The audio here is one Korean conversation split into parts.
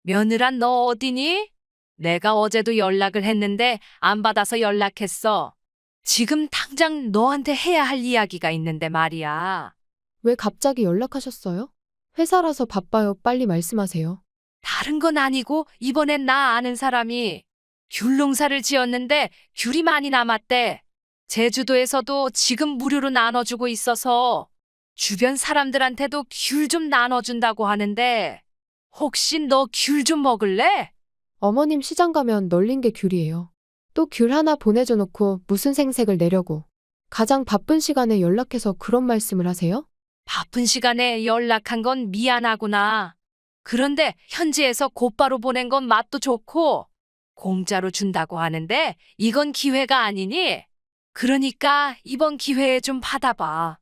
며느라 너 어디니? 내가 어제도 연락을 했는데 안 받아서 연락했어. 지금 당장 너한테 해야 할 이야기가 있는데 말이야. 왜 갑자기 연락하셨어요? 회사라서 바빠요. 빨리 말씀하세요. 다른 건 아니고 이번엔 나 아는 사람이 귤 농사를 지었는데 귤이 많이 남았대. 제주도에서도 지금 무료로 나눠주고 있어서 주변 사람들한테도 귤 좀 나눠준다고 하는데 혹시 너 귤 좀 먹을래? 어머님 시장 가면 널린 게 귤이에요. 또 귤 하나 보내줘 놓고 무슨 생색을 내려고. 가장 바쁜 시간에 연락해서 그런 말씀을 하세요? 바쁜 시간에 연락한 건 미안하구나. 그런데 현지에서 곧바로 보낸 건 맛도 좋고 공짜로 준다고 하는데 이건 기회가 아니니? 그러니까 이번 기회에 좀 받아봐.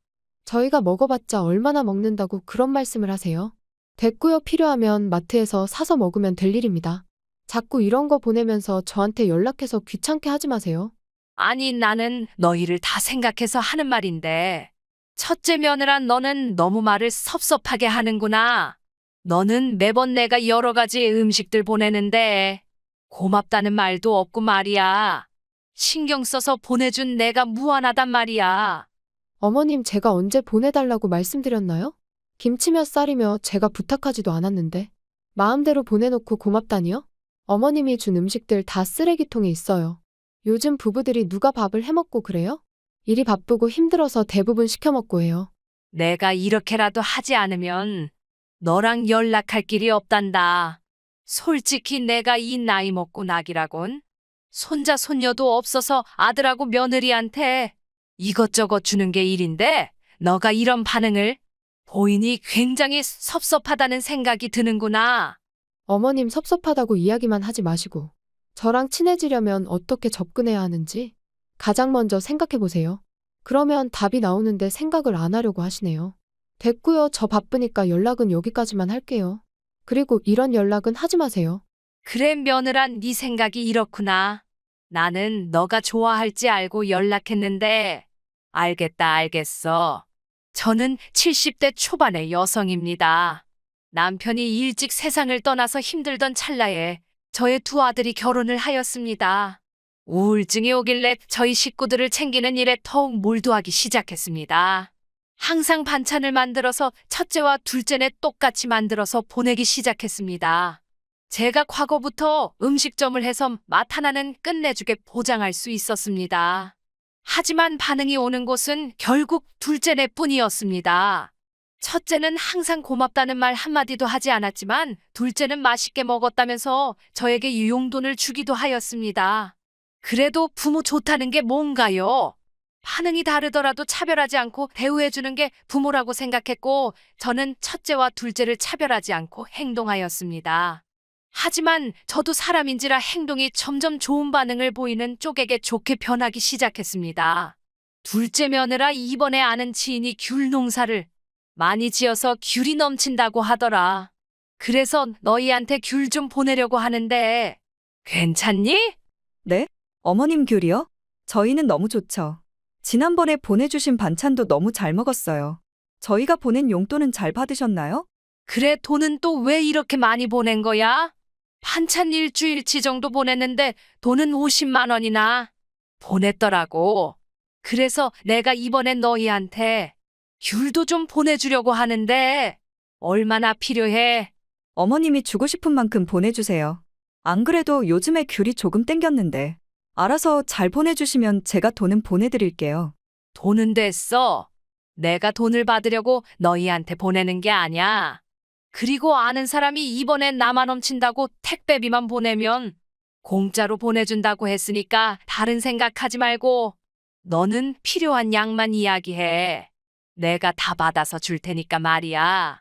저희가 먹어봤자 얼마나 먹는다고 그런 말씀을 하세요? 됐고요. 필요하면 마트에서 사서 먹으면 될 일입니다. 자꾸 이런 거 보내면서 저한테 연락해서 귀찮게 하지 마세요. 아니, 나는 너희를 다 생각해서 하는 말인데. 첫째 며느라 너는 너무 말을 섭섭하게 하는구나. 너는 매번 내가 여러 가지 음식들 보내는데 고맙다는 말도 없고 말이야. 신경 써서 보내준 내가 무한하단 말이야. 어머님 제가 언제 보내달라고 말씀드렸나요? 김치며 쌀이며 제가 부탁하지도 않았는데. 마음대로 보내놓고 고맙다니요? 어머님이 준 음식들 다 쓰레기통에 있어요. 요즘 부부들이 누가 밥을 해먹고 그래요? 일이 바쁘고 힘들어서 대부분 시켜먹고 해요. 내가 이렇게라도 하지 않으면 너랑 연락할 길이 없단다. 솔직히 내가 이 나이 먹고 낙이라곤 손자 손녀도 없어서 아들하고 며느리한테 이것저것 주는 게 일인데 너가 이런 반응을 보이니 굉장히 섭섭하다는 생각이 드는구나. 어머님 섭섭하다고 이야기만 하지 마시고 저랑 친해지려면 어떻게 접근해야 하는지 가장 먼저 생각해 보세요. 그러면 답이 나오는데 생각을 안 하려고 하시네요. 됐고요. 저 바쁘니까 연락은 여기까지만 할게요. 그리고 이런 연락은 하지 마세요. 그래, 며느라, 네 생각이 이렇구나. 나는 너가 좋아할지 알고 연락했는데 알겠다, 알겠어. 저는 70대 초반의 여성입니다. 남편이 일찍 세상을 떠나서 힘들던 찰나에 저의 두 아들이 결혼을 하였습니다. 우울증이 오길래 저희 식구들을 챙기는 일에 더욱 몰두하기 시작했습니다. 항상 반찬을 만들어서 첫째와 둘째네 똑같이 만들어서 보내기 시작했습니다. 제가 과거부터 음식점을 해서 맛 하나는 끝내주게 보장할 수 있었습니다. 하지만 반응이 오는 곳은 결국 둘째네 뿐이었습니다. 첫째는 항상 고맙다는 말 한마디도 하지 않았지만 둘째는 맛있게 먹었다면서 저에게 유용돈을 주기도 하였습니다. 그래도 부모 좋다는 게 뭔가요? 반응이 다르더라도 차별하지 않고 대우해주는 게 부모라고 생각했고 저는 첫째와 둘째를 차별하지 않고 행동하였습니다. 하지만 저도 사람인지라 행동이 점점 좋은 반응을 보이는 쪽에게 좋게 변하기 시작했습니다. 둘째 며느라 이번에 아는 지인이 귤 농사를 많이 지어서 귤이 넘친다고 하더라. 그래서 너희한테 귤 좀 보내려고 하는데 괜찮니? 네? 어머님 귤이요? 저희는 너무 좋죠. 지난번에 보내주신 반찬도 너무 잘 먹었어요. 저희가 보낸 용돈은 잘 받으셨나요? 그래, 돈은 또 왜 이렇게 많이 보낸 거야? 반찬 일주일치 정도 보냈는데 돈은 50만 원이나 보냈더라고. 그래서 내가 이번엔 너희한테 귤도 좀 보내주려고 하는데 얼마나 필요해? 어머님이 주고 싶은 만큼 보내주세요. 안 그래도 요즘에 귤이 조금 땡겼는데. 알아서 잘 보내주시면 제가 돈은 보내드릴게요. 돈은 됐어. 내가 돈을 받으려고 너희한테 보내는 게 아니야. 그리고 아는 사람이 이번엔 나만 훔친다고 택배비만 보내면 공짜로 보내준다고 했으니까 다른 생각하지 말고 너는 필요한 양만 이야기해. 내가 다 받아서 줄 테니까 말이야.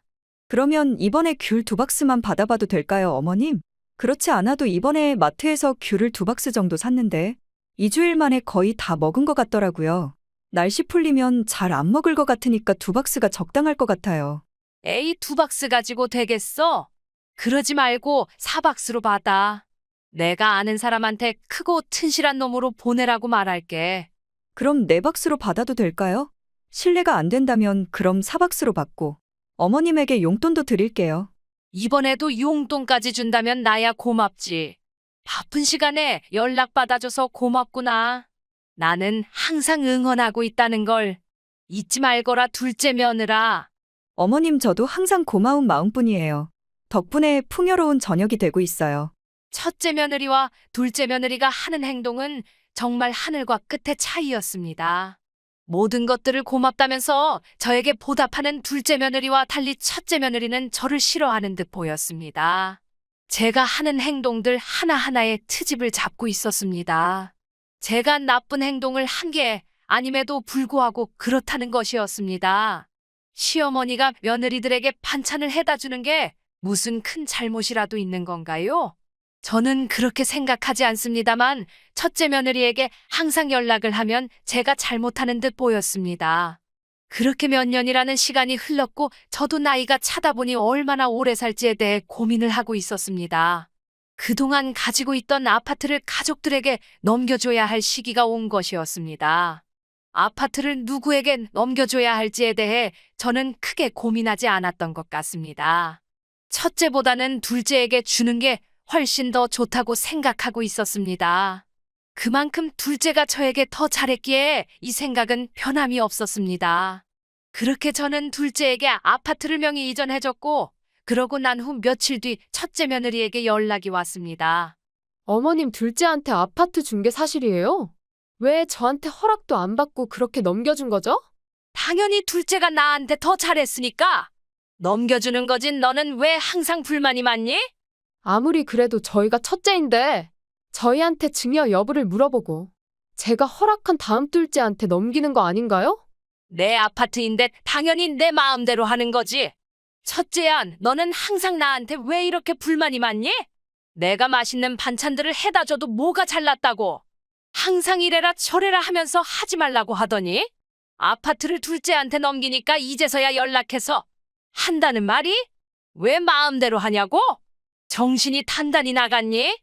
그러면 이번에 귤 2박스만 받아봐도 될까요, 어머님? 그렇지 않아도 이번에 마트에서 귤을 2박스 정도 샀는데 2주일 만에 거의 다 먹은 것 같더라고요. 날씨 풀리면 잘 안 먹을 것 같으니까 2박스가 적당할 것 같아요. 에이, 2박스 가지고 되겠어? 그러지 말고 4박스로 받아. 내가 아는 사람한테 크고 튼실한 놈으로 보내라고 말할게. 그럼 4박스로 받아도 될까요? 실례가 안 된다면 그럼 4박스로 받고 어머님에게 용돈도 드릴게요. 이번에도 용돈까지 준다면 나야 고맙지. 바쁜 시간에 연락받아줘서 고맙구나. 나는 항상 응원하고 있다는 걸 잊지 말거라, 둘째 며느라. 어머님, 저도 항상 고마운 마음뿐이에요. 덕분에 풍요로운 저녁이 되고 있어요. 첫째 며느리와 둘째 며느리가 하는 행동은 정말 하늘과 끝의 차이였습니다. 모든 것들을 고맙다면서 저에게 보답하는 둘째 며느리와 달리 첫째 며느리는 저를 싫어하는 듯 보였습니다. 제가 하는 행동들 하나하나에 트집을 잡고 있었습니다. 제가 나쁜 행동을 한 게 아님에도 불구하고 그렇다는 것이었습니다. 시어머니가 며느리들에게 반찬을 해다 주는 게 무슨 큰 잘못이라도 있는 건가요? 저는 그렇게 생각하지 않습니다만 첫째 며느리에게 항상 연락을 하면 제가 잘못하는 듯 보였습니다. 그렇게 몇 년이라는 시간이 흘렀고 저도 나이가 차다 보니 얼마나 오래 살지에 대해 고민을 하고 있었습니다. 그동안 가지고 있던 아파트를 가족들에게 넘겨줘야 할 시기가 온 것이었습니다. 아파트를 누구에게 넘겨줘야 할지에 대해 저는 크게 고민하지 않았던 것 같습니다. 첫째보다는 둘째에게 주는 게 훨씬 더 좋다고 생각하고 있었습니다. 그만큼 둘째가 저에게 더 잘했기에 이 생각은 변함이 없었습니다. 그렇게 저는 둘째에게 아파트를 명의 이전해줬고 그러고 난 후 며칠 뒤 첫째 며느리에게 연락이 왔습니다. 어머님 둘째한테 아파트 준 게 사실이에요? 왜 저한테 허락도 안 받고 그렇게 넘겨준 거죠? 당연히 둘째가 나한테 더 잘했으니까 넘겨주는 거지. 너는 왜 항상 불만이 많니? 아무리 그래도 저희가 첫째인데 저희한테 증여 여부를 물어보고 제가 허락한 다음 둘째한테 넘기는 거 아닌가요? 내 아파트인데 당연히 내 마음대로 하는 거지. 첫째야, 너는 항상 나한테 왜 이렇게 불만이 많니? 내가 맛있는 반찬들을 해다 줘도 뭐가 잘났다고. 항상 이래라 저래라 하면서 하지 말라고 하더니 아파트를 둘째한테 넘기니까 이제서야 연락해서 한다는 말이? 왜 마음대로 하냐고? 정신이 단단히 나갔니?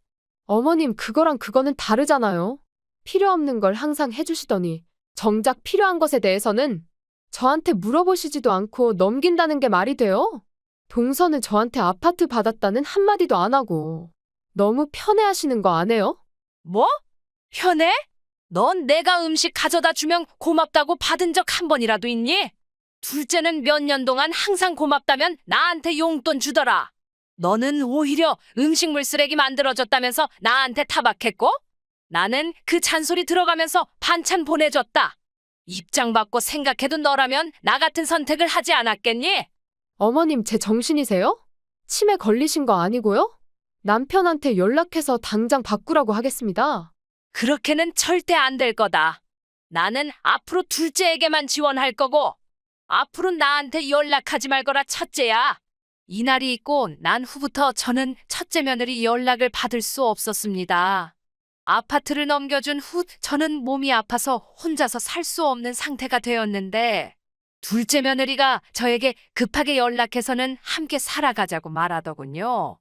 어머님 그거랑 그거는 다르잖아요. 필요 없는 걸 항상 해주시더니 정작 필요한 것에 대해서는 저한테 물어보시지도 않고 넘긴다는 게 말이 돼요? 동서는 저한테 아파트 받았다는 한마디도 안 하고 너무 편해하시는 거 아네요? 뭐? 편해? 넌 내가 음식 가져다 주면 고맙다고 받은 적 한 번이라도 있니? 둘째는 몇 년 동안 항상 고맙다면 나한테 용돈 주더라. 너는 오히려 음식물 쓰레기 만들어줬다면서 나한테 타박했고 나는 그 잔소리 들어가면서 반찬 보내줬다. 입장 바꿔 생각해도 너라면 나 같은 선택을 하지 않았겠니? 어머님 제 정신이세요? 치매 걸리신 거 아니고요? 남편한테 연락해서 당장 바꾸라고 하겠습니다. 그렇게는 절대 안 될 거다. 나는 앞으로 둘째에게만 지원할 거고 앞으로 나한테 연락하지 말거라, 첫째야. 이날이 있고 난 후부터 저는 첫째 며느리 연락을 받을 수 없었습니다. 아파트를 넘겨준 후 저는 몸이 아파서 혼자서 살 수 없는 상태가 되었는데 둘째 며느리가 저에게 급하게 연락해서는 함께 살아가자고 말하더군요.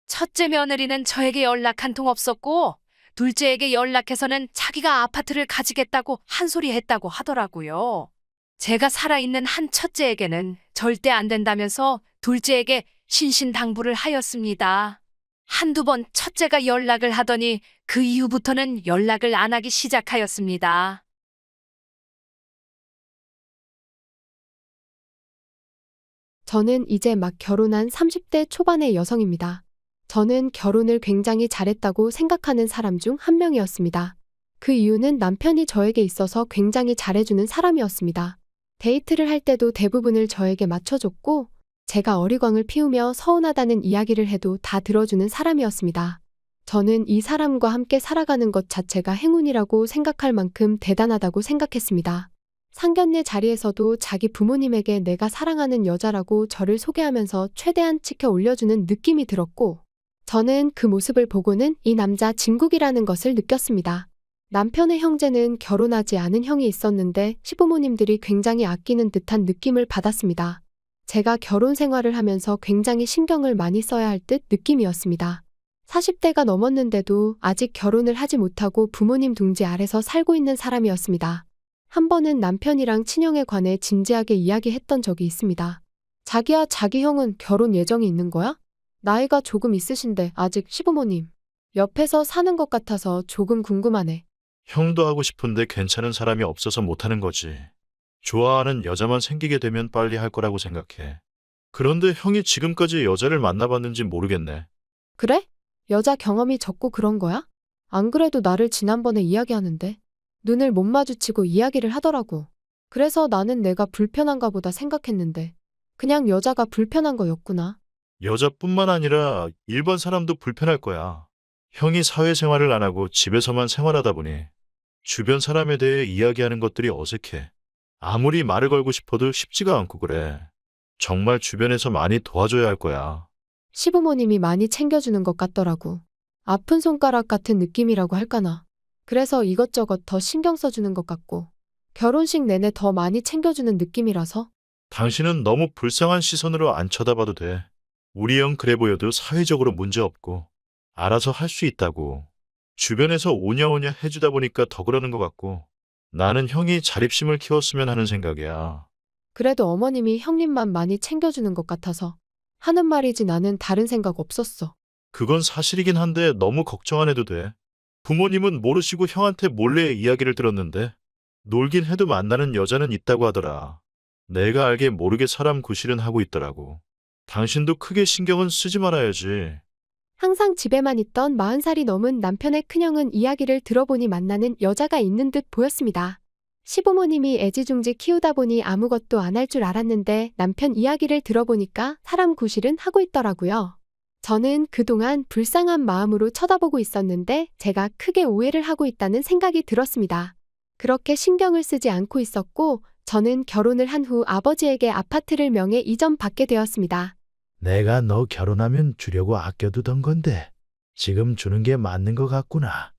첫째 며느리는 저에게 연락 한 통 없었고 둘째에게 연락해서는 자기가 아파트를 가지겠다고 한 소리 했다고 하더라고요. 제가 살아있는 한 첫째에게는 절대 안 된다면서 둘째에게 신신당부를 하였습니다. 한두 번 첫째가 연락을 하더니 그 이후부터는 연락을 안 하기 시작하였습니다. 저는 이제 막 결혼한 30대 초반의 여성입니다. 저는 결혼을 굉장히 잘했다고 생각하는 사람 중 한 명이었습니다. 그 이유는 남편이 저에게 있어서 굉장히 잘해주는 사람이었습니다. 데이트를 할 때도 대부분을 저에게 맞춰줬고 제가 어리광을 피우며 서운하다는 이야기를 해도 다 들어주는 사람이었습니다. 저는 이 사람과 함께 살아가는 것 자체가 행운이라고 생각할 만큼 대단하다고 생각했습니다. 상견례 자리에서도 자기 부모님에게 내가 사랑하는 여자라고 저를 소개하면서 최대한 치켜 올려주는 느낌이 들었고 저는 그 모습을 보고는 이 남자 진국이라는 것을 느꼈습니다. 남편의 형제는 결혼하지 않은 형이 있었는데 시부모님들이 굉장히 아끼는 듯한 느낌을 받았습니다. 제가 결혼 생활을 하면서 굉장히 신경을 많이 써야 할 듯 느낌이었습니다. 40대가 넘었는데도 아직 결혼을 하지 못하고 부모님 둥지 아래서 살고 있는 사람이었습니다. 한 번은 남편이랑 친형에 관해 진지하게 이야기했던 적이 있습니다. 자기야, 자기 형은 결혼 예정이 있는 거야? 나이가 조금 있으신데 아직 시부모님 옆에서 사는 것 같아서 조금 궁금하네. 형도 하고 싶은데 괜찮은 사람이 없어서 못하는 거지. 좋아하는 여자만 생기게 되면 빨리 할 거라고 생각해. 그런데 형이 지금까지 여자를 만나봤는지 모르겠네. 그래? 여자 경험이 적고 그런 거야? 안 그래도 나를 지난번에 이야기하는데 눈을 못 마주치고 이야기를 하더라고. 그래서 나는 내가 불편한가 보다 생각했는데 그냥 여자가 불편한 거였구나. 여자뿐만 아니라 일반 사람도 불편할 거야. 형이 사회생활을 안 하고 집에서만 생활하다 보니 주변 사람에 대해 이야기하는 것들이 어색해. 아무리 말을 걸고 싶어도 쉽지가 않고 그래. 정말 주변에서 많이 도와줘야 할 거야. 시부모님이 많이 챙겨주는 것 같더라고. 아픈 손가락 같은 느낌이라고 할까나. 그래서 이것저것 더 신경 써주는 것 같고 결혼식 내내 더 많이 챙겨주는 느낌이라서 당신은 너무 불쌍한 시선으로 안 쳐다봐도 돼. 우리 형 그래 보여도 사회적으로 문제 없고 알아서 할 수 있다고. 주변에서 오냐오냐 해주다 보니까 더 그러는 것 같고 나는 형이 자립심을 키웠으면 하는 생각이야. 그래도 어머님이 형님만 많이 챙겨주는 것 같아서 하는 말이지 나는 다른 생각 없었어. 그건 사실이긴 한데 너무 걱정 안 해도 돼. 부모님은 모르시고 형한테 몰래 이야기를 들었는데 놀긴 해도 만나는 여자는 있다고 하더라. 내가 알게 모르게 사람 구실은 하고 있더라고. 당신도 크게 신경은 쓰지 말아야지. 항상 집에만 있던 40살이 넘은 남편의 큰형은 이야기를 들어보니 만나는 여자가 있는 듯 보였습니다. 시부모님이 애지중지 키우다 보니 아무것도 안 할 줄 알았는데 남편 이야기를 들어보니까 사람 구실은 하고 있더라고요. 저는 그동안 불쌍한 마음으로 쳐다보고 있었는데 제가 크게 오해를 하고 있다는 생각이 들었습니다. 그렇게 신경을 쓰지 않고 있었고 저는 결혼을 한 후 아버지에게 아파트를 명예 이전받게 되었습니다. 내가 너 결혼하면 주려고 아껴두던 건데 지금 주는 게 맞는 것 같구나.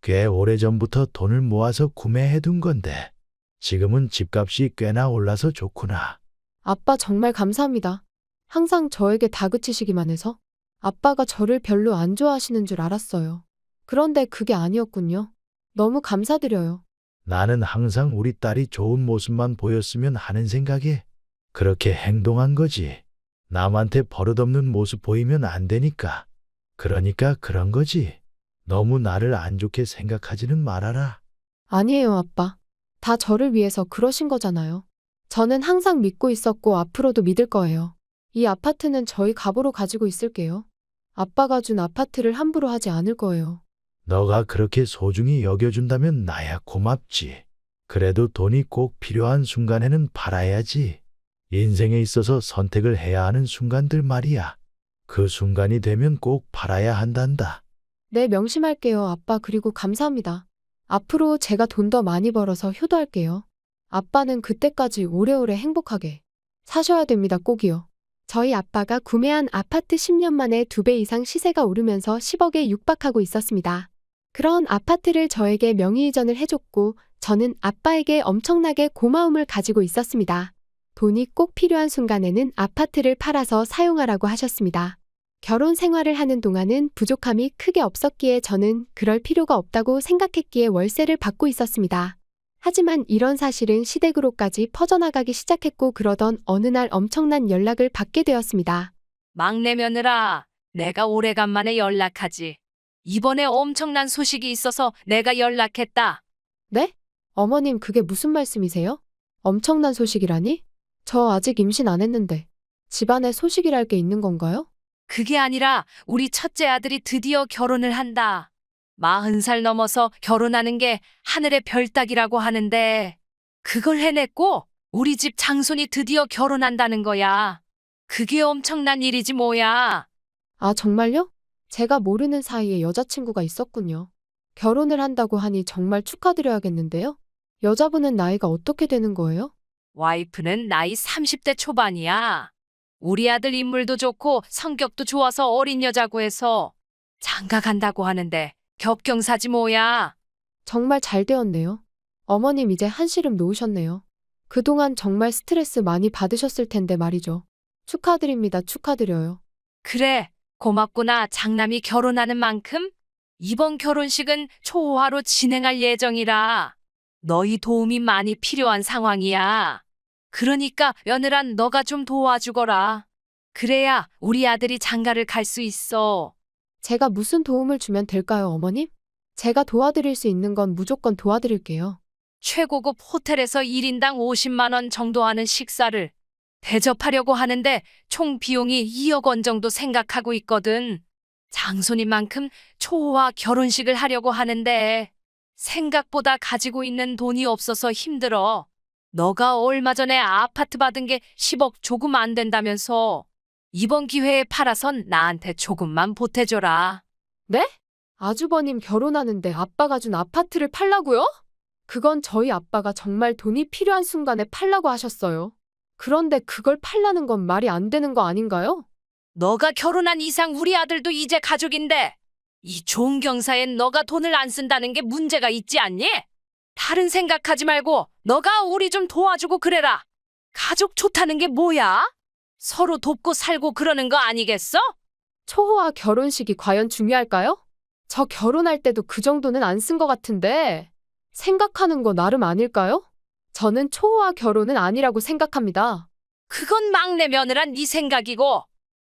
꽤 오래전부터 돈을 모아서 구매해둔 건데 지금은 집값이 꽤나 올라서 좋구나. 아빠 정말 감사합니다. 항상 저에게 다그치시기만 해서 아빠가 저를 별로 안 좋아하시는 줄 알았어요. 그런데 그게 아니었군요. 너무 감사드려요. 나는 항상 우리 딸이 좋은 모습만 보였으면 하는 생각에 그렇게 행동한 거지. 남한테 버릇없는 모습 보이면 안 되니까. 그러니까 그런 거지. 너무 나를 안 좋게 생각하지는 말아라. 아니에요, 아빠. 다 저를 위해서 그러신 거잖아요. 저는 항상 믿고 있었고 앞으로도 믿을 거예요. 이 아파트는 저희 갑으로 가지고 있을게요. 아빠가 준 아파트를 함부로 하지 않을 거예요. 너가 그렇게 소중히 여겨준다면 나야 고맙지. 그래도 돈이 꼭 필요한 순간에는 팔아야지. 인생에 있어서 선택을 해야 하는 순간들 말이야. 그 순간이 되면 꼭 팔아야 한단다. 네, 명심할게요, 아빠. 그리고 감사합니다. 앞으로 제가 돈 더 많이 벌어서 효도할게요. 아빠는 그때까지 오래오래 행복하게 사셔야 됩니다, 꼭이요. 저희 아빠가 구매한 아파트 10년 만에 2배 이상 시세가 오르면서 10억에 육박하고 있었습니다. 그런 아파트를 저에게 명의 이전을 해줬고 저는 아빠에게 엄청나게 고마움을 가지고 있었습니다. 돈이 꼭 필요한 순간에는 아파트를 팔아서 사용하라고 하셨습니다. 결혼 생활을 하는 동안은 부족함이 크게 없었기에 저는 그럴 필요가 없다고 생각했기에 월세를 받고 있었습니다. 하지만 이런 사실은 시댁으로까지 퍼져나가기 시작했고 그러던 어느 날 엄청난 연락을 받게 되었습니다. 막내 며느라, 내가 오래간만에 연락하지. 이번에 엄청난 소식이 있어서 내가 연락했다. 네? 어머님 그게 무슨 말씀이세요? 엄청난 소식이라니? 저 아직 임신 안 했는데 집안에 소식이랄 게 있는 건가요? 그게 아니라 우리 첫째 아들이 드디어 결혼을 한다. 40살 넘어서 결혼하는 게 하늘의 별 따기라고 하는데 그걸 해냈고 우리 집 장손이 드디어 결혼한다는 거야. 그게 엄청난 일이지 뭐야. 아, 정말요? 제가 모르는 사이에 여자친구가 있었군요. 결혼을 한다고 하니 정말 축하드려야겠는데요? 여자분은 나이가 어떻게 되는 거예요? 와이프는 나이 30대 초반이야. 우리 아들 인물도 좋고 성격도 좋아서 어린 여자고 해서 장가 간다고 하는데 겹경사지 뭐야. 정말 잘 되었네요. 어머님 이제 한시름 놓으셨네요. 그동안 정말 스트레스 많이 받으셨을 텐데 말이죠. 축하드립니다. 축하드려요. 그래, 고맙구나. 장남이 결혼하는 만큼 이번 결혼식은 초호화로 진행할 예정이라 너희 도움이 많이 필요한 상황이야. 그러니까 며느란 너가 좀 도와주거라. 그래야 우리 아들이 장가를 갈 수 있어. 제가 무슨 도움을 주면 될까요, 어머님? 제가 도와드릴 수 있는 건 무조건 도와드릴게요. 최고급 호텔에서 1인당 50만 원 정도 하는 식사를 대접하려고 하는데 총 비용이 2억 원 정도 생각하고 있거든. 장손인만큼 초호화 결혼식을 하려고 하는데 생각보다 가지고 있는 돈이 없어서 힘들어. 너가 얼마 전에 아파트 받은 게 10억 조금 안 된다면서 이번 기회에 팔아선 나한테 조금만 보태줘라. 아주버님 결혼하는데 아빠가 준 아파트를 팔라고요? 그건 저희 아빠가 정말 돈이 필요한 순간에 팔라고 하셨어요. 그런데 그걸 팔라는 건 말이 안 되는 거 아닌가요? 너가 결혼한 이상 우리 아들도 이제 가족인데 이 좋은 경사엔 너가 돈을 안 쓴다는 게 문제가 있지 않니? 다른 생각하지 말고 너가 우리 좀 도와주고 그래라. 가족 좋다는 게 뭐야? 서로 돕고 살고 그러는 거 아니겠어? 초호화 결혼식이 과연 중요할까요? 저 결혼할 때도 그 정도는 안 쓴 것 같은데 생각하는 거 나름 아닐까요? 저는 초호화 결혼은 아니라고 생각합니다. 그건 막내 며느란 네 생각이고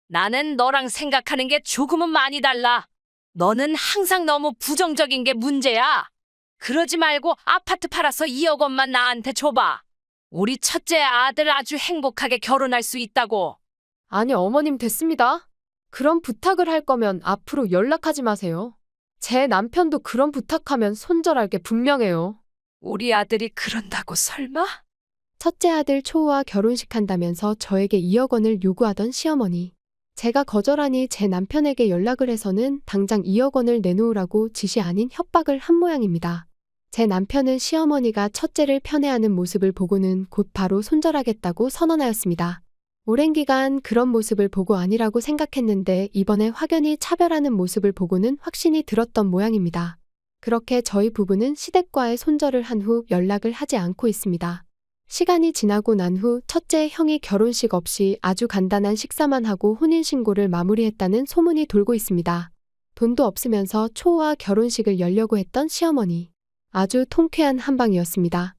나는 너랑 생각하는 게 조금은 많이 달라. 너는 항상 너무 부정적인 게 문제야. 그러지 말고 아파트 팔아서 2억 원만 나한테 줘봐. 우리 첫째 아들 아주 행복하게 결혼할 수 있다고. 아니, 어머님 됐습니다. 그런 부탁을 할 거면 앞으로 연락하지 마세요. 제 남편도 그런 부탁하면 손절할 게 분명해요. 우리 아들이 그런다고 설마? 첫째 아들 초호와 결혼식 한다면서 저에게 2억 원을 요구하던 시어머니. 제가 거절하니 제 남편에게 연락을 해서는 당장 2억 원을 내놓으라고 지시 아닌 협박을 한 모양입니다. 제 남편은 시어머니가 첫째를 편애하는 모습을 보고는 곧 바로 손절하겠다고 선언하였습니다. 오랜 기간 그런 모습을 보고 아니라고 생각했는데 이번에 확연히 차별하는 모습을 보고는 확신이 들었던 모양입니다. 그렇게 저희 부부는 시댁과의 손절을 한 후 연락을 하지 않고 있습니다. 시간이 지나고 난 후 첫째 형이 결혼식 없이 아주 간단한 식사만 하고 혼인신고를 마무리했다는 소문이 돌고 있습니다. 돈도 없으면서 초호화 결혼식을 열려고 했던 시어머니. 아주 통쾌한 한방이었습니다.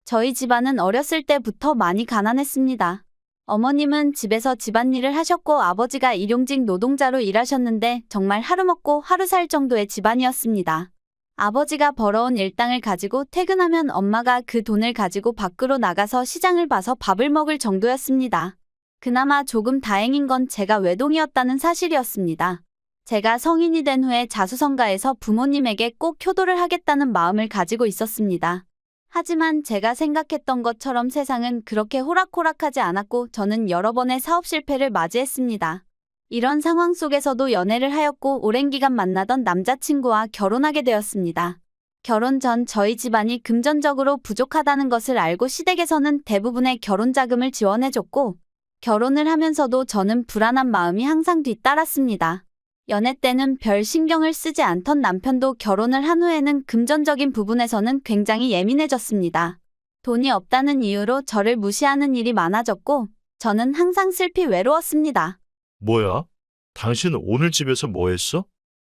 저희 집안은 어렸을 때부터 많이 가난했습니다. 어머님은 집에서 집안일을 하셨고 아버지가 일용직 노동자로 일하셨는데 정말 하루 먹고 하루 살 정도의 집안이었습니다. 아버지가 벌어온 일당을 가지고 퇴근하면 엄마가 그 돈을 가지고 밖으로 나가서 시장을 봐서 밥을 먹을 정도였습니다. 그나마 조금 다행인 건 제가 외동이었다는 사실이었습니다. 제가 성인이 된 후에 자수성가해서 부모님에게 꼭 효도를 하겠다는 마음을 가지고 있었습니다. 하지만 제가 생각했던 것처럼 세상은 그렇게 호락호락하지 않았고 저는 여러 번의 사업 실패를 맞이했습니다. 이런 상황 속에서도 연애를 하였고 오랜 기간 만나던 남자친구와 결혼하게 되었습니다. 결혼 전 저희 집안이 금전적으로 부족하다는 것을 알고 시댁에서는 대부분의 결혼 자금을 지원해줬고 결혼을 하면서도 저는 불안한 마음이 항상 뒤따랐습니다. 연애 때는 별 신경을 쓰지 않던 남편도 결혼을 한 후에는 금전적인 부분에서는 굉장히 예민해졌습니다. 돈이 없다는 이유로 저를 무시하는 일이 많아졌고 저는 항상 슬피 외로웠습니다. 뭐야? 당신 오늘 집에서 뭐 했어?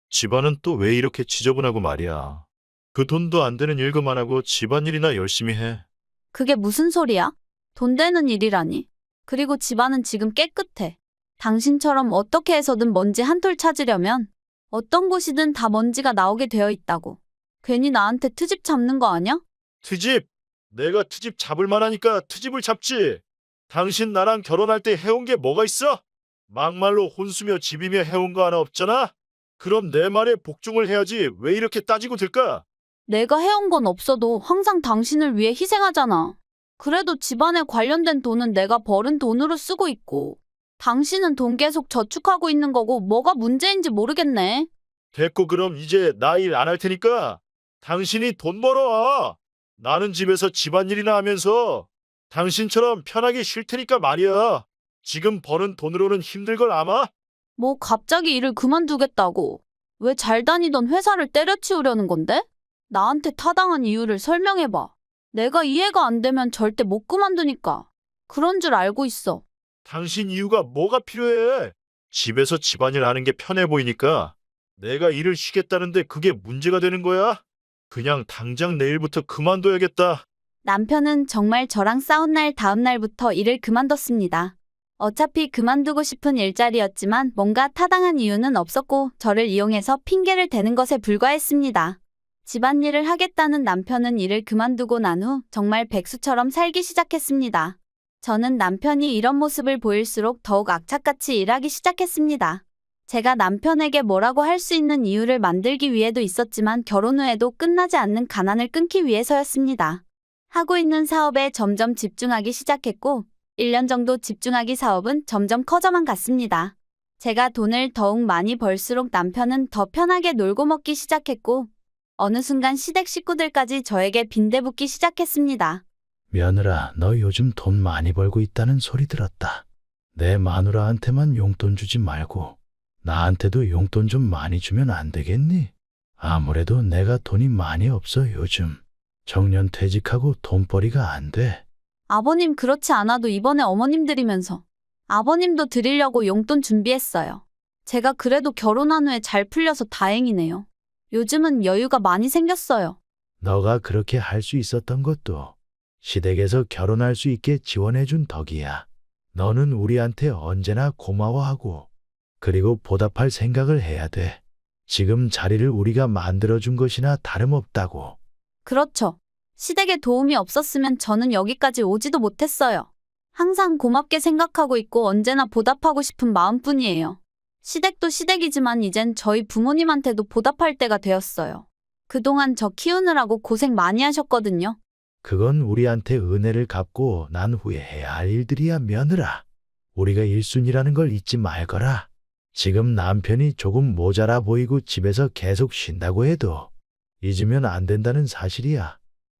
집안은 또 왜 이렇게 지저분하고 말이야. 그 돈도 안 되는 일 그만하고 집안일이나 열심히 해. 그게 무슨 소리야? 돈 되는 일이라니. 그리고 집안은 지금 깨끗해. 당신처럼 어떻게 해서든 먼지 한 톨 찾으려면 어떤 곳이든 다 먼지가 나오게 되어 있다고. 괜히 나한테 트집 잡는 거 아냐? 트집! 내가 트집 잡을 만하니까 트집을 잡지. 당신 나랑 결혼할 때 해온 게 뭐가 있어? 막말로 혼수며 집이며 해온 거 하나 없잖아? 그럼 내 말에 복종을 해야지 왜 이렇게 따지고 들까? 내가 해온 건 없어도 항상 당신을 위해 희생하잖아. 그래도 집안에 관련된 돈은 내가 벌은 돈으로 쓰고 있고 당신은 돈 계속 저축하고 있는 거고 뭐가 문제인지 모르겠네. 됐고 그럼 이제 나 일 안 할 테니까 당신이 돈 벌어와. 나는 집에서 집안일이나 하면서 당신처럼 편하게 쉴 테니까 말이야. 지금 버는 돈으로는 힘들 걸 아마? 뭐 갑자기 일을 그만두겠다고. 왜 잘 다니던 회사를 때려치우려는 건데? 나한테 타당한 이유를 설명해봐. 내가 이해가 안 되면 절대 못 그만두니까. 그런 줄 알고 있어. 당신 이유가 뭐가 필요해? 집에서 집안일 하는 게 편해 보이니까 내가 일을 쉬겠다는데 그게 문제가 되는 거야? 그냥 당장 내일부터 그만둬야겠다. 남편은 정말 저랑 싸운 날 다음 날부터 일을 그만뒀습니다. 어차피 그만두고 싶은 일자리였지만 뭔가 타당한 이유는 없었고 저를 이용해서 핑계를 대는 것에 불과했습니다. 집안일을 하겠다는 남편은 일을 그만두고 난 후 정말 백수처럼 살기 시작했습니다. 저는 남편이 이런 모습을 보일수록 더욱 악착같이 일하기 시작했습니다. 제가 남편에게 뭐라고 할 수 있는 이유를 만들기 위해도 있었지만 결혼 후에도 끝나지 않는 가난을 끊기 위해서였습니다. 하고 있는 사업에 점점 집중하기 시작했고 1년 정도 집중하기 사업은 점점 커져만 갔습니다. 제가 돈을 더욱 많이 벌수록 남편은 더 편하게 놀고 먹기 시작했고 어느 순간 시댁 식구들까지 저에게 빈대붙기 시작했습니다. 며느라, 너 요즘 돈 많이 벌고 있다는 소리 들었다. 내 마누라한테만 용돈 주지 말고 나한테도 용돈 좀 많이 주면 안 되겠니? 아무래도 내가 돈이 많이 없어 요즘. 정년 퇴직하고 돈벌이가 안 돼. 아버님 그렇지 않아도 이번에 어머님 드리면서 아버님도 드리려고 용돈 준비했어요. 제가 그래도 결혼한 후에 잘 풀려서 다행이네요. 요즘은 여유가 많이 생겼어요. 너가 그렇게 할 수 있었던 것도 시댁에서 결혼할 수 있게 지원해준 덕이야. 너는 우리한테 언제나 고마워하고 그리고 보답할 생각을 해야 돼. 지금 자리를 우리가 만들어준 것이나 다름없다고. 그렇죠. 시댁에 도움이 없었으면 저는 여기까지 오지도 못했어요. 항상 고맙게 생각하고 있고 언제나 보답하고 싶은 마음뿐이에요. 시댁도 시댁이지만 이젠 저희 부모님한테도 보답할 때가 되었어요. 그동안 저 키우느라고 고생 많이 하셨거든요. 그건 우리한테 은혜를 갚고 난 후에 해야 할 일들이야, 며느라. 우리가 일순이라는 걸 잊지 말거라. 지금 남편이 조금 모자라 보이고 집에서 계속 쉰다고 해도 잊으면 안 된다는 사실이야.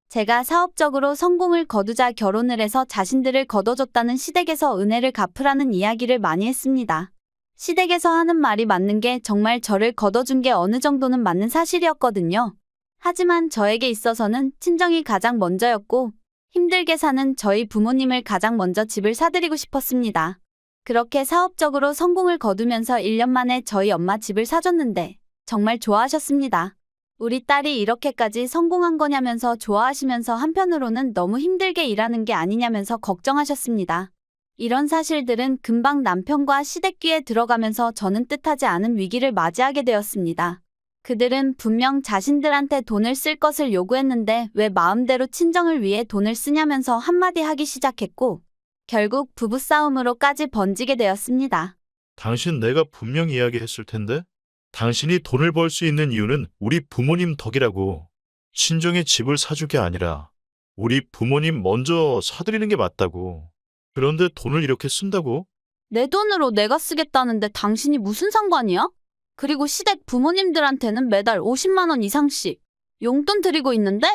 제가 사업적으로 성공을 거두자 결혼을 해서 자신들을 거둬줬다는 시댁에서 은혜를 갚으라는 이야기를 많이 했습니다. 시댁에서 하는 말이 맞는 게 정말 저를 거둬준 게 어느 정도는 맞는 사실이었거든요. 하지만 저에게 있어서는 친정이 가장 먼저였고 힘들게 사는 저희 부모님을 가장 먼저 집을 사드리고 싶었습니다. 그렇게 사업적으로 성공을 거두면서 1년 만에 저희 엄마 집을 사줬는데 정말 좋아하셨습니다. 우리 딸이 이렇게까지 성공한 거냐면서 좋아하시면서 한편으로는 너무 힘들게 일하는 게 아니냐면서 걱정하셨습니다. 이런 사실들은 금방 남편과 시댁귀에 들어가면서 저는 뜻하지 않은 위기를 맞이하게 되었습니다. 그들은 분명 자신들한테 돈을 쓸 것을 요구했는데 왜 마음대로 친정을 위해 돈을 쓰냐면서 한마디 하기 시작했고 결국 부부싸움으로까지 번지게 되었습니다. 당신 내가 분명 이야기했을 텐데? 당신이 돈을 벌 수 있는 이유는 우리 부모님 덕이라고. 친정에 집을 사줄 게 아니라 우리 부모님 먼저 사드리는 게 맞다고. 그런데 돈을 이렇게 쓴다고? 내 돈으로 내가 쓰겠다는데 당신이 무슨 상관이야? 그리고 시댁 부모님들한테는 매달 50만 원 이상씩 용돈 드리고 있는데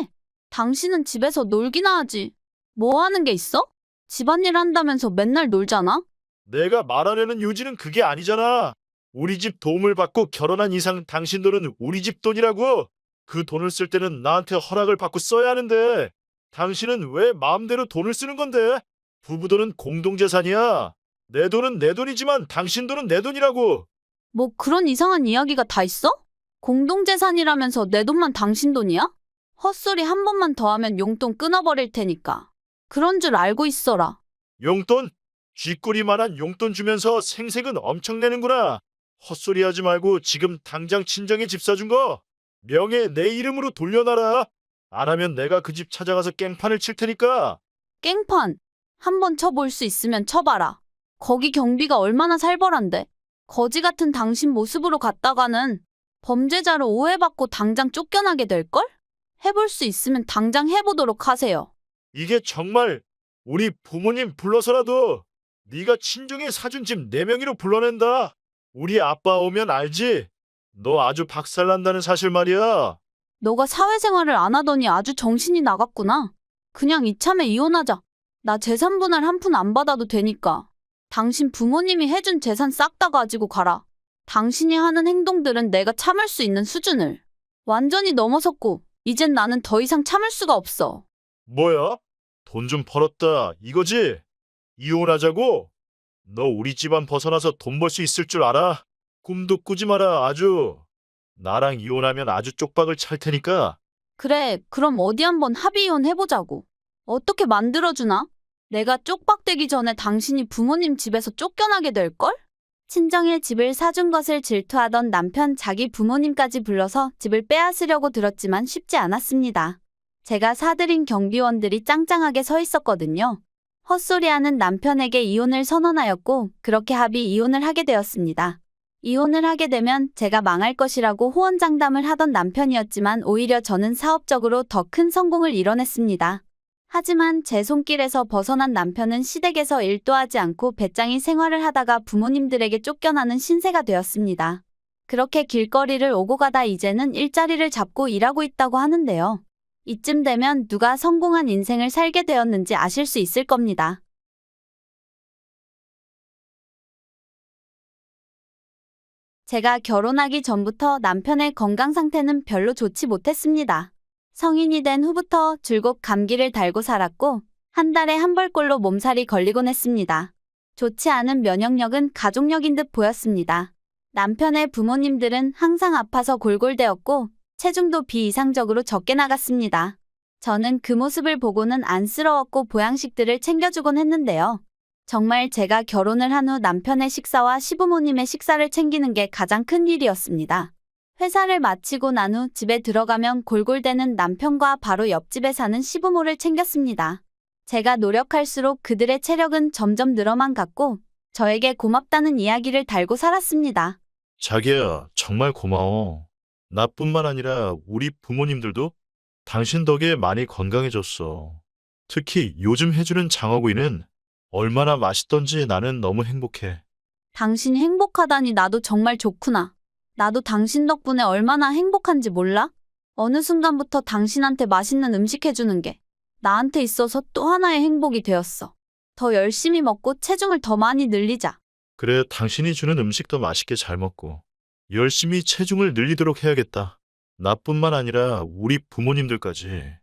당신은 집에서 놀기나 하지. 뭐 하는 게 있어? 집안일 한다면서 맨날 놀잖아? 내가 말하려는 요지는 그게 아니잖아. 우리 집 도움을 받고 결혼한 이상 당신 돈은 우리 집 돈이라고. 그 돈을 쓸 때는 나한테 허락을 받고 써야 하는데 당신은 왜 마음대로 돈을 쓰는 건데? 부부 돈은 공동재산이야. 내 돈은 내 돈이지만 당신 돈은 내 돈이라고. 뭐 그런 이상한 이야기가 다 있어? 공동재산이라면서 내 돈만 당신 돈이야? 헛소리 한 번만 더 하면 용돈 끊어버릴 테니까. 그런 줄 알고 있어라. 용돈? 쥐꼬리만한 용돈 주면서 생색은 엄청 내는구나. 헛소리 하지 말고 지금 당장 친정에 집 사준 거 명예 내 이름으로 돌려놔라. 안 하면 내가 그 집 찾아가서 깽판을 칠 테니까. 깽판. 한번 쳐볼 수 있으면 쳐봐라. 거기 경비가 얼마나 살벌한데. 거지 같은 당신 모습으로 갔다가는 범죄자로 오해받고 당장 쫓겨나게 될걸? 해볼 수 있으면 당장 해보도록 하세요. 이게 정말 우리 부모님 불러서라도 네가 친정에 사준 집 내 명의로 불러낸다. 우리 아빠 오면 알지? 너 아주 박살난다는 사실 말이야. 너가 사회생활을 안 하더니 아주 정신이 나갔구나. 그냥 이참에 이혼하자. 나 재산 분할 한 푼 안 받아도 되니까. 당신 부모님이 해준 재산 싹 다 가지고 가라. 당신이 하는 행동들은 내가 참을 수 있는 수준을 완전히 넘어섰고 이젠 나는 더 이상 참을 수가 없어. 뭐야? 돈 좀 벌었다 이거지? 이혼하자고? 너 우리 집안 벗어나서 돈 벌 수 있을 줄 알아? 꿈도 꾸지 마라 아주. 나랑 이혼하면 아주 쪽박을 찰 테니까. 그래, 그럼 어디 한번 합의 이혼 해보자고. 어떻게 만들어주나? 내가 쪽박되기 전에 당신이 부모님 집에서 쫓겨나게 될걸? 친정에 집을 사준 것을 질투하던 남편 자기 부모님까지 불러서 집을 빼앗으려고 들었지만 쉽지 않았습니다. 제가 사들인 경비원들이 짱짱하게 서 있었거든요. 헛소리하는 남편에게 이혼을 선언하였고 그렇게 합의 이혼을 하게 되었습니다. 이혼을 하게 되면 제가 망할 것이라고 호언장담을 하던 남편이었지만 오히려 저는 사업적으로 더 큰 성공을 이뤄냈습니다. 하지만 제 손길에서 벗어난 남편은 시댁에서 일도 하지 않고 배짱이 생활을 하다가 부모님들에게 쫓겨나는 신세가 되었습니다. 그렇게 길거리를 오고 가다 이제는 일자리를 잡고 일하고 있다고 하는데요. 이쯤 되면 누가 성공한 인생을 살게 되었는지 아실 수 있을 겁니다. 제가 결혼하기 전부터 남편의 건강 상태는 별로 좋지 못했습니다. 성인이 된 후부터 줄곧 감기를 달고 살았고 한 달에 한 벌꼴로 몸살이 걸리곤 했습니다. 좋지 않은 면역력은 가족력인 듯 보였습니다. 남편의 부모님들은 항상 아파서 골골대었고 체중도 비이상적으로 적게 나갔습니다. 저는 그 모습을 보고는 안쓰러웠고 보양식들을 챙겨주곤 했는데요. 정말 제가 결혼을 한 후 남편의 식사와 시부모님의 식사를 챙기는 게 가장 큰 일이었습니다. 회사를 마치고 난 후 집에 들어가면 골골대는 남편과 바로 옆집에 사는 시부모를 챙겼습니다. 제가 노력할수록 그들의 체력은 점점 늘어만 갔고 저에게 고맙다는 이야기를 달고 살았습니다. 자기야, 정말 고마워. 나뿐만 아니라 우리 부모님들도 당신 덕에 많이 건강해졌어. 특히 요즘 해주는 장어구이는 얼마나 맛있던지 나는 너무 행복해. 당신이 행복하다니 나도 정말 좋구나. 나도 당신 덕분에 얼마나 행복한지 몰라? 어느 순간부터 당신한테 맛있는 음식 해주는 게 나한테 있어서 또 하나의 행복이 되었어. 더 열심히 먹고 체중을 더 많이 늘리자. 그래, 당신이 주는 음식도 맛있게 잘 먹고 열심히 체중을 늘리도록 해야겠다. 나뿐만 아니라 우리 부모님들까지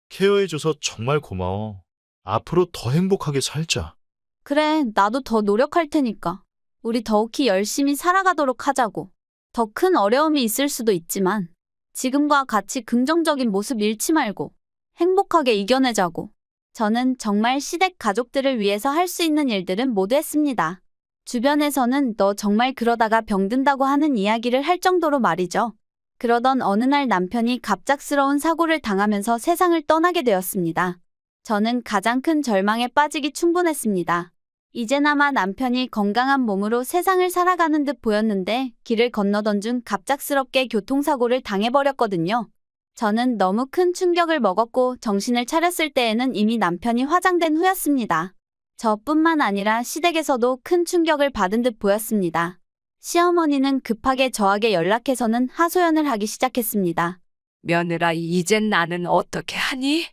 케어해줘서 정말 고마워. 앞으로 더 행복하게 살자. 그래, 나도 더 노력할 테니까. 우리 더욱이 열심히 살아가도록 하자고. 더 큰 어려움이 있을 수도 있지만 지금과 같이 긍정적인 모습 잃지 말고 행복하게 이겨내자고. 저는 정말 시댁 가족들을 위해서 할 수 있는 일들은 모두 했습니다. 주변에서는 너 정말 그러다가 병든다고 하는 이야기를 할 정도로 말이죠. 그러던 어느 날 남편이 갑작스러운 사고를 당하면서 세상을 떠나게 되었습니다. 저는 가장 큰 절망에 빠지기 충분했습니다. 이제나마 남편이 건강한 몸으로 세상을 살아가는 듯 보였는데 길을 건너던 중 갑작스럽게 교통사고를 당해버렸거든요. 저는 너무 큰 충격을 먹었고 정신을 차렸을 때에는 이미 남편이 화장된 후였습니다. 저뿐만 아니라 시댁에서도 큰 충격을 받은 듯 보였습니다. 시어머니는 급하게 저에게 연락해서는 하소연을 하기 시작했습니다. 며느라, 이젠 나는 어떻게 하니?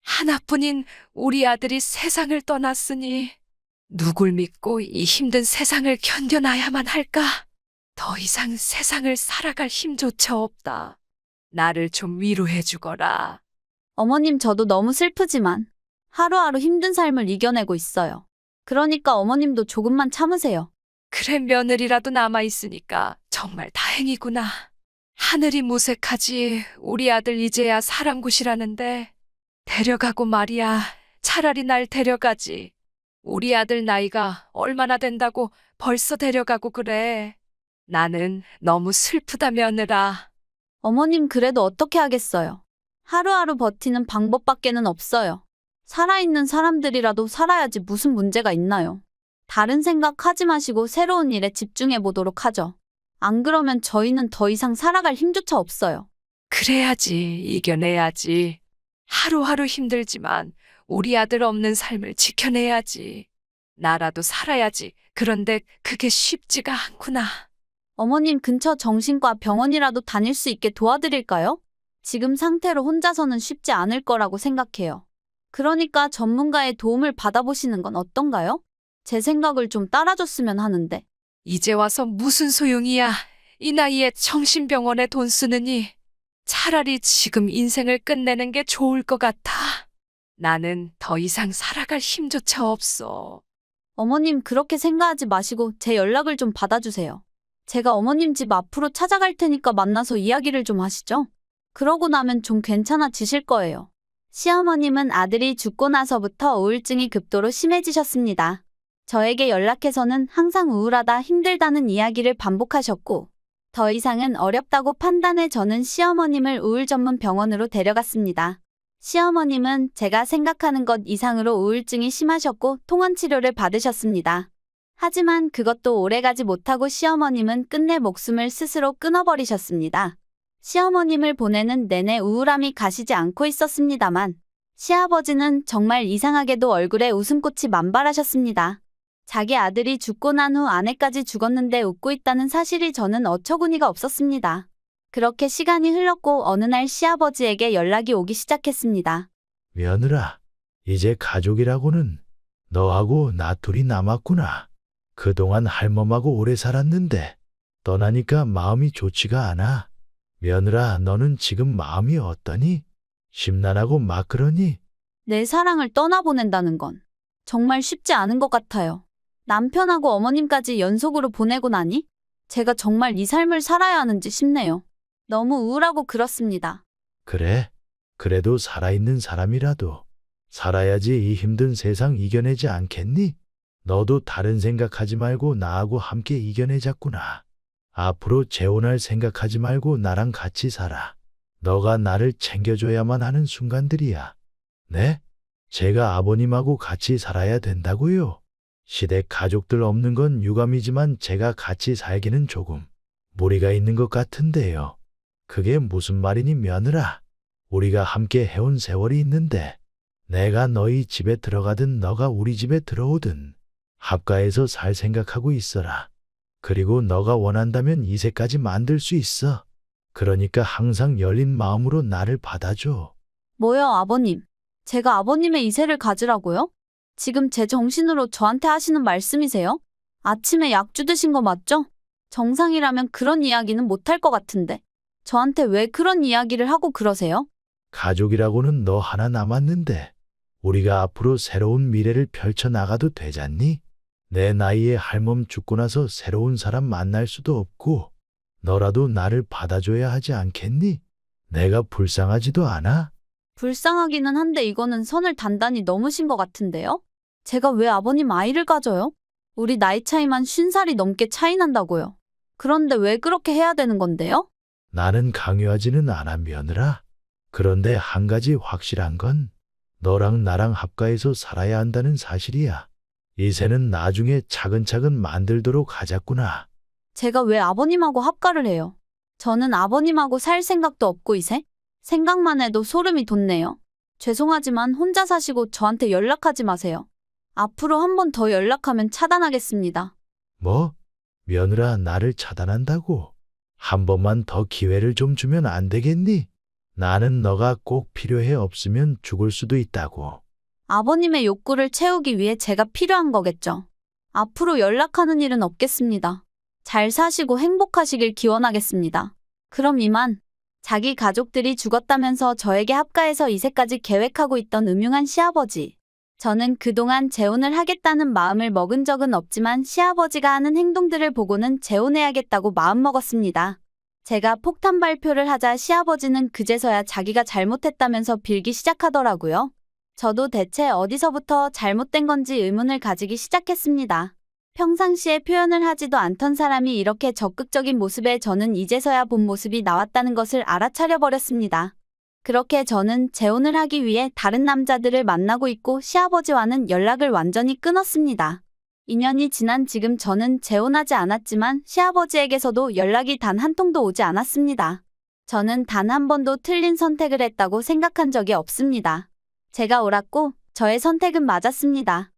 하나뿐인 우리 아들이 세상을 떠났으니 누굴 믿고 이 힘든 세상을 견뎌나야만 할까? 더 이상 세상을 살아갈 힘조차 없다. 나를 좀 위로해 주거라. 어머님, 저도 너무 슬프지만 하루하루 힘든 삶을 이겨내고 있어요. 그러니까 어머님도 조금만 참으세요. 그래, 며느리라도 남아있으니까 정말 다행이구나. 하늘이 무색하지. 우리 아들 이제야 사람 굿이라는데 데려가고 말이야. 차라리 날 데려가지. 우리 아들 나이가 얼마나 된다고 벌써 데려가고 그래. 나는 너무 슬프다, 며느라. 어머님, 그래도 어떻게 하겠어요. 하루하루 버티는 방법밖에는 없어요. 살아있는 사람들이라도 살아야지 무슨 문제가 있나요? 다른 생각하지 마시고 새로운 일에 집중해 보도록 하죠. 안 그러면 저희는 더 이상 살아갈 힘조차 없어요. 그래야지, 이겨내야지. 하루하루 힘들지만 우리 아들 없는 삶을 지켜내야지. 나라도 살아야지. 그런데 그게 쉽지가 않구나. 어머님, 근처 정신과 병원이라도 다닐 수 있게 도와드릴까요? 지금 상태로 혼자서는 쉽지 않을 거라고 생각해요. 그러니까 전문가의 도움을 받아보시는 건 어떤가요? 제 생각을 좀 따라줬으면 하는데. 이제 와서 무슨 소용이야. 이 나이에 정신병원에 돈 쓰느니 차라리 지금 인생을 끝내는 게 좋을 것 같아. 나는 더 이상 살아갈 힘조차 없어. 어머님, 그렇게 생각하지 마시고 제 연락을 좀 받아주세요. 제가 어머님 집 앞으로 찾아갈 테니까 만나서 이야기를 좀 하시죠. 그러고 나면 좀 괜찮아지실 거예요. 시어머님은 아들이 죽고 나서부터 우울증이 급도로 심해지셨습니다. 저에게 연락해서는 항상 우울하다, 힘들다는 이야기를 반복하셨고, 더 이상은 어렵다고 판단해 저는 시어머님을 우울 전문 병원으로 데려갔습니다. 시어머님은 제가 생각하는 것 이상으로 우울증이 심하셨고 통원 치료를 받으셨습니다. 하지만 그것도 오래가지 못하고 시어머님은 끝내 목숨을 스스로 끊어버리셨습니다. 시어머님을 보내는 내내 우울함이 가시지 않고 있었습니다만 시아버지는 정말 이상하게도 얼굴에 웃음꽃이 만발하셨습니다. 자기 아들이 죽고 난 후 아내까지 죽었는데 웃고 있다는 사실이 저는 어처구니가 없었습니다. 그렇게 시간이 흘렀고 어느 날 시아버지에게 연락이 오기 시작했습니다. 며느라, 이제 가족이라고는 너하고 나 둘이 남았구나. 그동안 할멈하고 오래 살았는데 떠나니까 마음이 좋지가 않아. 며느라, 너는 지금 마음이 어떠니? 심란하고 막 그러니? 내 사랑을 떠나보낸다는 건 정말 쉽지 않은 것 같아요. 남편하고 어머님까지 연속으로 보내고 나니 제가 정말 이 삶을 살아야 하는지 싶네요. 너무 우울하고 그렇습니다. 그래, 그래도 살아있는 사람이라도 살아야지 이 힘든 세상 이겨내지 않겠니? 너도 다른 생각하지 말고 나하고 함께 이겨내자꾸나. 앞으로 재혼할 생각하지 말고 나랑 같이 살아. 너가 나를 챙겨줘야만 하는 순간들이야. 네? 제가 아버님하고 같이 살아야 된다고요? 시댁 가족들 없는 건 유감이지만 제가 같이 살기는 조금 무리가 있는 것 같은데요. 그게 무슨 말이니 며느라? 우리가 함께 해온 세월이 있는데 내가 너희 집에 들어가든 너가 우리 집에 들어오든 합가해서 살 생각하고 있어라. 그리고 너가 원한다면 이세까지 만들 수 있어. 그러니까 항상 열린 마음으로 나를 받아줘. 뭐요, 아버님? 제가 아버님의 이세를 가지라고요? 지금 제 정신으로 저한테 하시는 말씀이세요? 아침에 약주 드신 거 맞죠? 정상이라면 그런 이야기는 못할 것 같은데 저한테 왜 그런 이야기를 하고 그러세요? 가족이라고는 너 하나 남았는데 우리가 앞으로 새로운 미래를 펼쳐나가도 되잖니? 내 나이에 할멈 죽고 나서 새로운 사람 만날 수도 없고 너라도 나를 받아줘야 하지 않겠니? 내가 불쌍하지도 않아? 불쌍하기는 한데 이거는 선을 단단히 넘으신 것 같은데요? 제가 왜 아버님 아이를 가져요? 우리 나이 차이만 50살이 넘게 차이 난다고요. 그런데 왜 그렇게 해야 되는 건데요? 나는 강요하지는 않아 며느라. 그런데 한 가지 확실한 건 너랑 나랑 합가해서 살아야 한다는 사실이야. 이세는 나중에 차근차근 만들도록 하자꾸나. 제가 왜 아버님하고 합가를 해요? 저는 아버님하고 살 생각도 없고 이세? 생각만 해도 소름이 돋네요. 죄송하지만 혼자 사시고 저한테 연락하지 마세요. 앞으로 한 번 더 연락하면 차단하겠습니다. 뭐? 며느라 나를 차단한다고? 한 번만 더 기회를 좀 주면 안 되겠니? 나는 너가 꼭 필요해 없으면 죽을 수도 있다고. 아버님의 욕구를 채우기 위해 제가 필요한 거겠죠. 앞으로 연락하는 일은 없겠습니다. 잘 사시고 행복하시길 기원하겠습니다. 그럼 이만. 자기 가족들이 죽었다면서 저에게 합가해서 이세까지 계획하고 있던 음흉한 시아버지. 저는 그동안 재혼을 하겠다는 마음을 먹은 적은 없지만 시아버지가 하는 행동들을 보고는 재혼해야겠다고 마음먹었습니다. 제가 폭탄 발표를 하자 시아버지는 그제서야 자기가 잘못했다면서 빌기 시작하더라고요. 저도 대체 어디서부터 잘못된 건지 의문을 가지기 시작했습니다. 평상시에 표현을 하지도 않던 사람이 이렇게 적극적인 모습에 저는 이제서야 본 모습이 나왔다는 것을 알아차려 버렸습니다. 그렇게 저는 재혼을 하기 위해 다른 남자들을 만나고 있고 시아버지와는 연락을 완전히 끊었습니다. 2년이 지난 지금 저는 재혼하지 않았지만 시아버지에게서도 연락이 단 한 통도 오지 않았습니다. 저는 단 한 번도 틀린 선택을 했다고 생각한 적이 없습니다. 제가 옳았고 저의 선택은 맞았습니다.